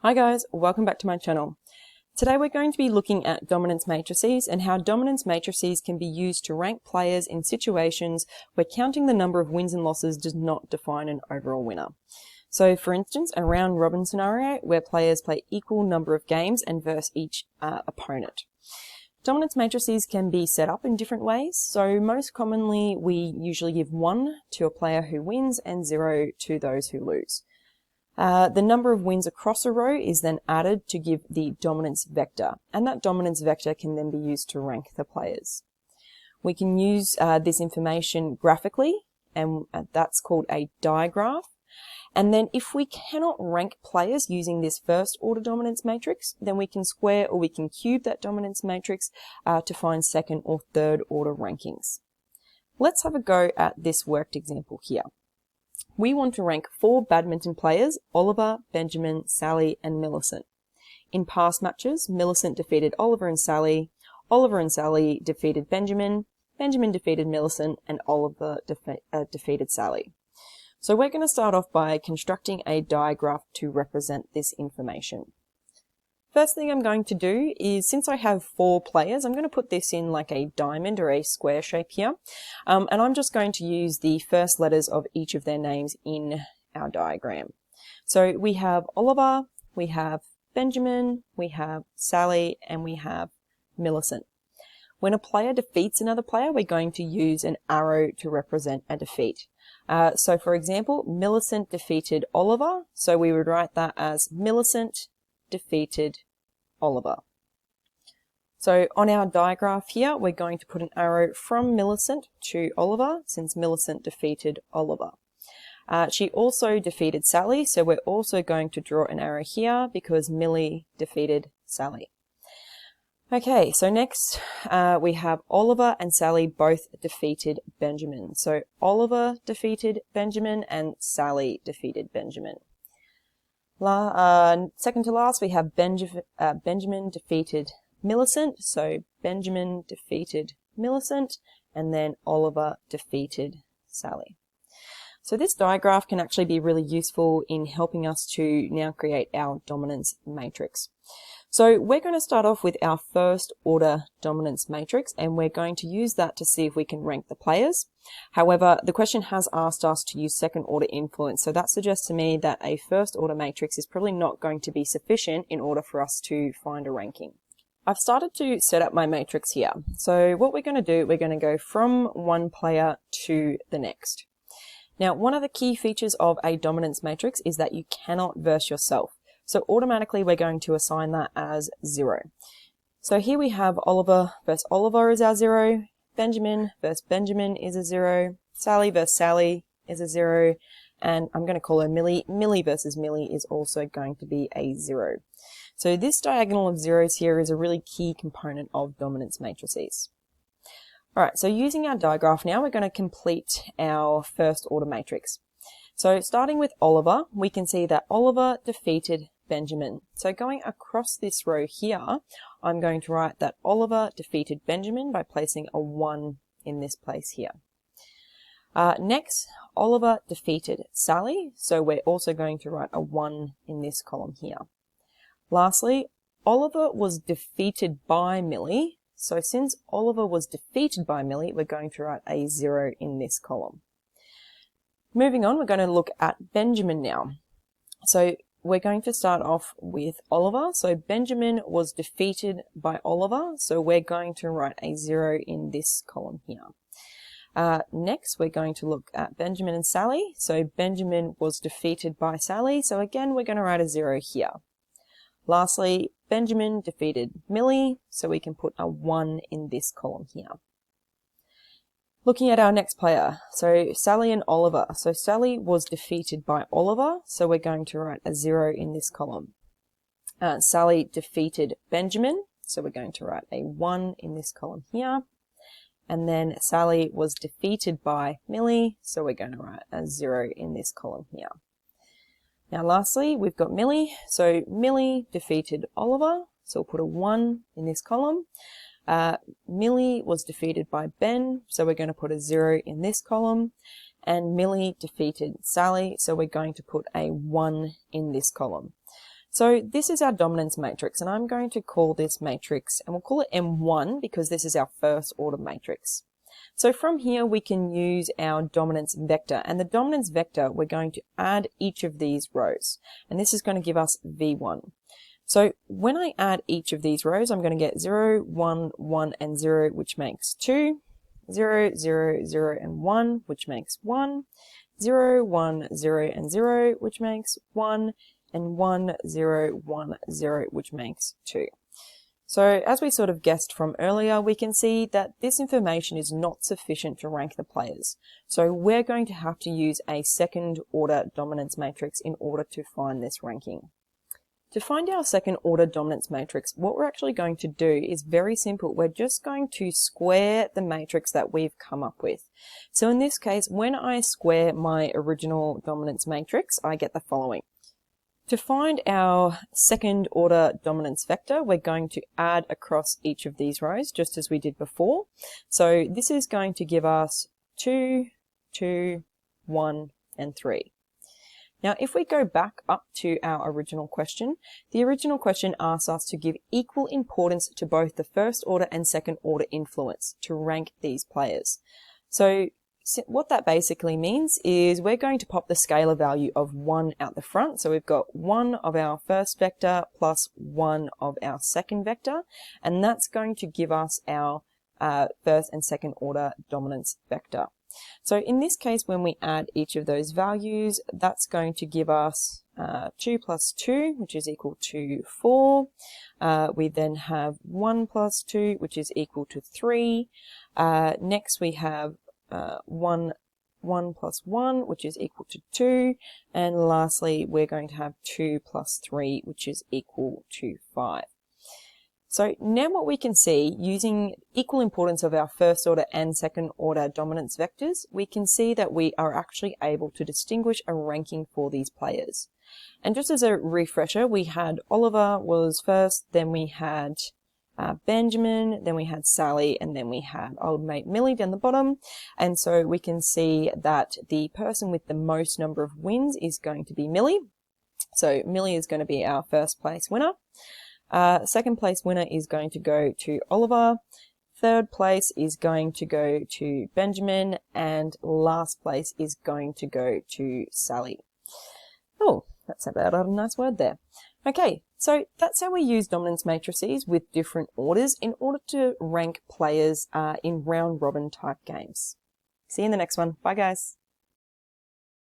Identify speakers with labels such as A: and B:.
A: Hi guys, welcome back to my channel. Today we're going to be looking at dominance matrices and how dominance matrices can be used to rank players in situations where counting the number of wins and losses does not define an overall winner. So for instance, a round robin scenario where players play equal number of games and verse each opponent. Dominance matrices can be set up in different ways. So most commonly we usually give 1 to a player who wins and 0 to those who lose. The number of wins across a row is then added to give the dominance vector, and that dominance vector can then be used to rank the players. We can use this information graphically, and that's called a digraph. And then if we cannot rank players using this first order dominance matrix, then we can square or we can cube that dominance matrix to find second or third order rankings. Let's have a go at this worked example here. We want to rank 4 badminton players, Oliver, Benjamin, Sally, and Millicent. In past matches, Millicent defeated Oliver and Sally defeated Benjamin, Benjamin defeated Millicent, and Oliver defeated Sally. So we're going to start off by constructing a digraph to represent this information. First thing I'm going to do is, since I have 4 players, I'm going to put this in like a diamond or a square shape here. And I'm just going to use the first letters of each of their names in our diagram. So we have Oliver, we have Benjamin, we have Sally, and we have Millicent. When a player defeats another player, we're going to use an arrow to represent a defeat. So for example, Millicent defeated Oliver, so we would write that as Millicent defeated Oliver. So on our digraph here, we're going to put an arrow from Millicent to Oliver, since Millicent defeated Oliver. She also defeated Sally, so we're also going to draw an arrow here because Millie defeated Sally. Okay, so next we have Oliver and Sally both defeated Benjamin. So Oliver defeated Benjamin and Sally defeated Benjamin. Second to last, we have Benjamin defeated Millicent. So Benjamin defeated Millicent, and then Oliver defeated Sally. So this digraph can actually be really useful in helping us to now create our dominance matrix. So we're going to start off with our first order dominance matrix, and we're going to use that to see if we can rank the players. However, the question has asked us to use second order influence, so that suggests to me that a first order matrix is probably not going to be sufficient in order for us to find a ranking. I've started to set up my matrix here. So what we're going to do, we're going to go from one player to the next. Now, one of the key features of a dominance matrix is that you cannot verse yourself. So automatically we're going to assign that as 0. So here we have Oliver versus Oliver is our 0, Benjamin versus Benjamin is a 0, Sally versus Sally is a 0, and I'm going to call her Millie. Millie versus Millie is also going to be a 0. So this diagonal of zeros here is a really key component of dominance matrices. Alright, so using our digraph now, we're going to complete our first order matrix. So starting with Oliver, we can see that Oliver defeated Benjamin. So going across this row here, I'm going to write that Oliver defeated Benjamin by placing a 1 in this place here. Next, Oliver defeated Sally, so we're also going to write a 1 in this column here. Lastly, Oliver was defeated by Millie, so since Oliver was defeated by Millie, we're going to write a 0 in this column. Moving on, we're going to look at Benjamin now. So we're going to start off with Oliver. So Benjamin was defeated by Oliver, so we're going to write a 0 in this column here. Next, we're going to look at Benjamin and Sally. So Benjamin was defeated by Sally, so again, we're going to write a 0 here. Lastly, Benjamin defeated Millie, so we can put a 1 in this column here. Looking at our next player, so Sally and Oliver. So Sally was defeated by Oliver, so we're going to write a 0 in this column. Sally defeated Benjamin, so we're going to write a 1 in this column here. And then Sally was defeated by Millie, so we're going to write a 0 in this column here. Now lastly, we've got Millie. So Millie defeated Oliver, so we'll put a 1 in this column. Millie was defeated by Ben, so we're going to put a 0 in this column. And Millie defeated Sally, so we're going to put a 1 in this column. So this is our dominance matrix, and I'm going to call this matrix, and we'll call it M1 because this is our first order matrix. So from here we can use our dominance vector, and the dominance vector we're going to add each of these rows, and this is going to give us V1. So when I add each of these rows, I'm going to get 0, 1, 1, and 0, which makes 2, 0, 0, 0, and 1, which makes 1, 0, 1, 0, and 0, which makes 1, and 1, 0, 1, 0, which makes 2. So as we sort of guessed from earlier, we can see that this information is not sufficient to rank the players. So we're going to have to use a second order dominance matrix in order to find this ranking. To find our second order dominance matrix, what we're actually going to do is very simple. We're just going to square the matrix that we've come up with. So in this case, when I square my original dominance matrix, I get the following. To find our second order dominance vector, we're going to add across each of these rows, just as we did before. So this is going to give us 2, 2, 1, and 3. Now, if we go back up to our original question, the original question asks us to give equal importance to both the first order and second order influence to rank these players. So what that basically means is we're going to pop the scalar value of 1 out the front. So we've got 1 of our first vector plus 1 of our second vector, and that's going to give us our first and second order dominance vector. So in this case, when we add each of those values, that's going to give us 2 plus 2, which is equal to 4. We then have 1 plus 2, which is equal to 3. Next we have 1 plus 1, which is equal to 2. And lastly, we're going to have 2 plus 3, which is equal to 5. So now what we can see, using equal importance of our first order and second order dominance vectors, we can see that we are actually able to distinguish a ranking for these players. And just as a refresher, we had Oliver was first, then we had Benjamin, then we had Sally, and then we had old mate Millie down the bottom. And so we can see that the person with the most number of wins is going to be Millie. So Millie is going to be our first place winner. Second place winner is going to go to Oliver. Third place is going to go to Benjamin. And last place is going to go to Sally. Oh, that's about a nice word there. Okay, so that's how we use dominance matrices with different orders in order to rank players in round robin type games. See you in the next one. Bye guys.